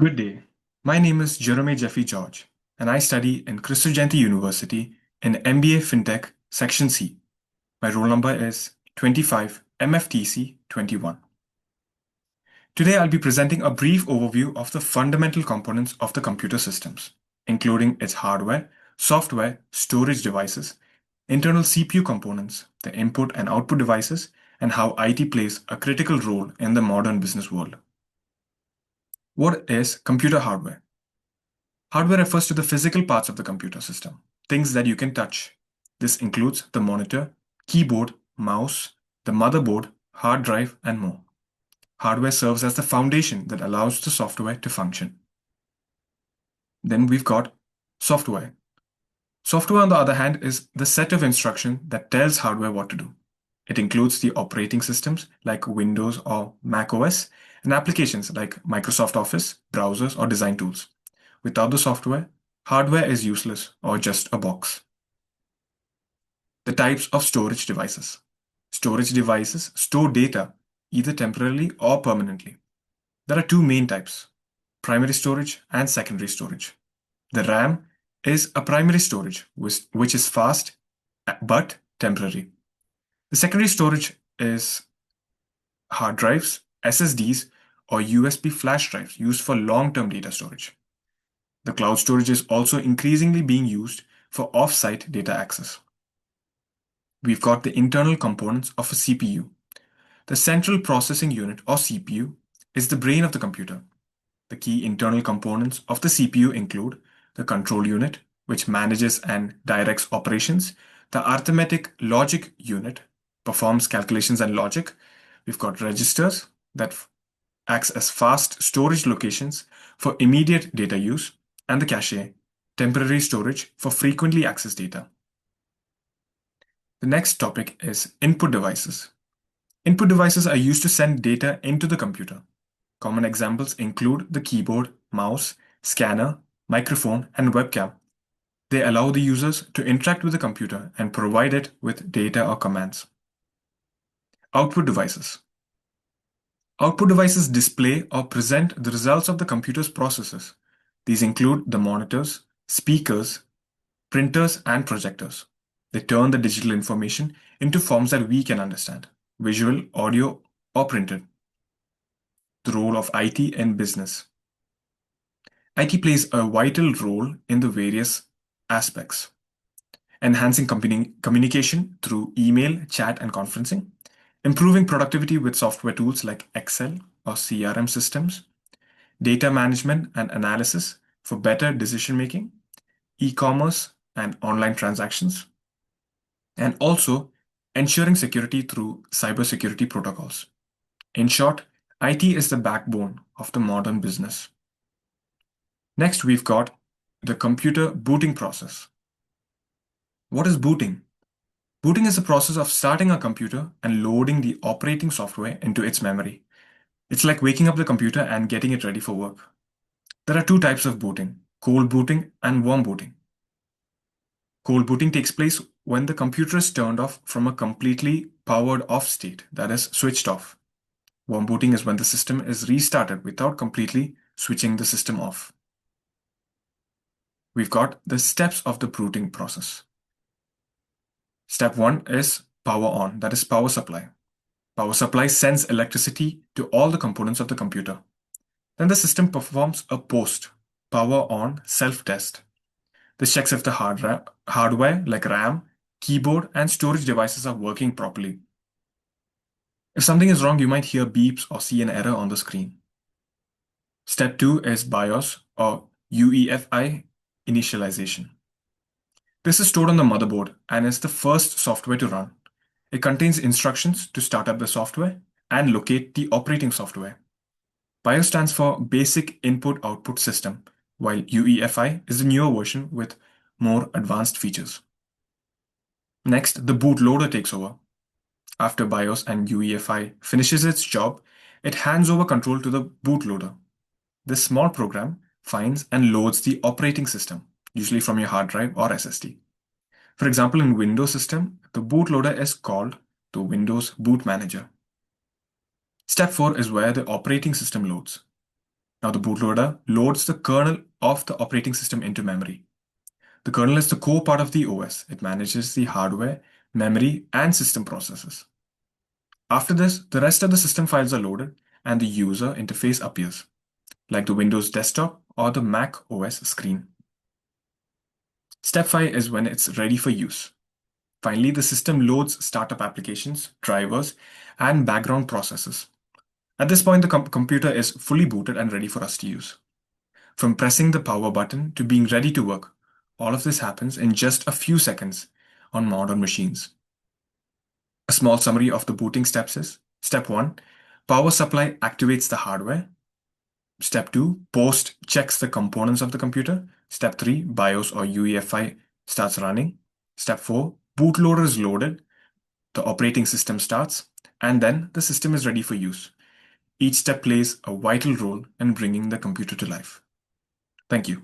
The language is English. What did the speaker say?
Good day. My name is Jerome Jeffy George, and I study in Christopher University in MBA Fintech Section C. My roll number is 25 MFTC 21. Today I'll be presenting a brief overview of the fundamental components of the computer systems, including its hardware, software, storage devices, internal CPU components, the input and output devices, and how IT plays a critical role in the modern business world. What is computer hardware? Hardware refers to the physical parts of the computer system, things that you can touch. This includes the monitor, keyboard, mouse, the motherboard, hard drive, and more. Hardware serves as the foundation that allows the software to function. Then we've got software. Software, on the other hand, is the set of instructions that tells hardware what to do. It includes the operating systems like Windows or Mac OS and applications like Microsoft Office, browsers, or design tools. Without the software, hardware is useless or just a box. The types of storage devices. Storage devices store data either temporarily or permanently. There are two main types, primary storage and secondary storage. The RAM is a primary storage, which is fast but temporary. The secondary storage is hard drives, SSDs, or USB flash drives used for long-term data storage. The cloud storage is also increasingly being used for off-site data access. We've got the internal components of a CPU. The central processing unit, or CPU, is the brain of the computer. The key internal components of the CPU include the control unit, which manages and directs operations, the arithmetic logic unit, performs calculations and logic. We've got registers that acts as fast storage locations for immediate data use, and the cache, temporary storage for frequently accessed data. The next topic is input devices. Input devices are used to send data into the computer. Common examples include the keyboard, mouse, scanner, microphone, and webcam. They allow the users to interact with the computer and provide it with data or commands. Output devices. Output devices display or present the results of the computer's processes. These include the monitors, speakers, printers, and projectors. They turn the digital information into forms that we can understand, visual, audio, or printed. The role of IT in business. IT plays a vital role in the various aspects, enhancing communication through email, chat, and conferencing, improving productivity with software tools like Excel or CRM systems, data management and analysis for better decision making, e-commerce and online transactions, and also ensuring security through cybersecurity protocols. In short, IT is the backbone of the modern business. Next, we've got the computer booting process. What is booting? Booting is the process of starting a computer and loading the operating software into its memory. It's like waking up the computer and getting it ready for work. There are two types of booting, cold booting and warm booting. Cold booting takes place when the computer is turned off from a completely powered off state, that is, switched off. Warm booting is when the system is restarted without completely switching the system off. We've got the steps of the booting process. Step 1 is power on, that is power supply. Power supply sends electricity to all the components of the computer. Then the system performs a post, power on self-test. This checks if the hardware like RAM, keyboard, and storage devices are working properly. If something is wrong, you might hear beeps or see an error on the screen. Step 2 is BIOS or UEFI initialization. This is stored on the motherboard and is the first software to run. It contains instructions to start up the software and locate the operating software. BIOS stands for Basic Input-Output System, while UEFI is the newer version with more advanced features. Next, the bootloader takes over. After BIOS and UEFI finishes its job, it hands over control to the bootloader. This small program finds and loads the operating system, usually from your hard drive or SSD. For example, in Windows system, the bootloader is called the Windows Boot Manager. Step 4 is where the operating system loads. Now, the bootloader loads the kernel of the operating system into memory. The kernel is the core part of the OS. It manages the hardware, memory, and system processes. After this, the rest of the system files are loaded and the user interface appears, like the Windows desktop or the Mac OS screen. Step 5 is when it's ready for use. Finally, the system loads startup applications, drivers, and background processes. At this point, the computer is fully booted and ready for us to use. From pressing the power button to being ready to work, all of this happens in just a few seconds on modern machines. A small summary of the booting steps is: Step 1, power supply activates the hardware. Step 2, post checks the components of the computer. Step 3, BIOS or UEFI starts running. Step 4, bootloader is loaded, the operating system starts, and then the system is ready for use. Each step plays a vital role in bringing the computer to life. Thank you.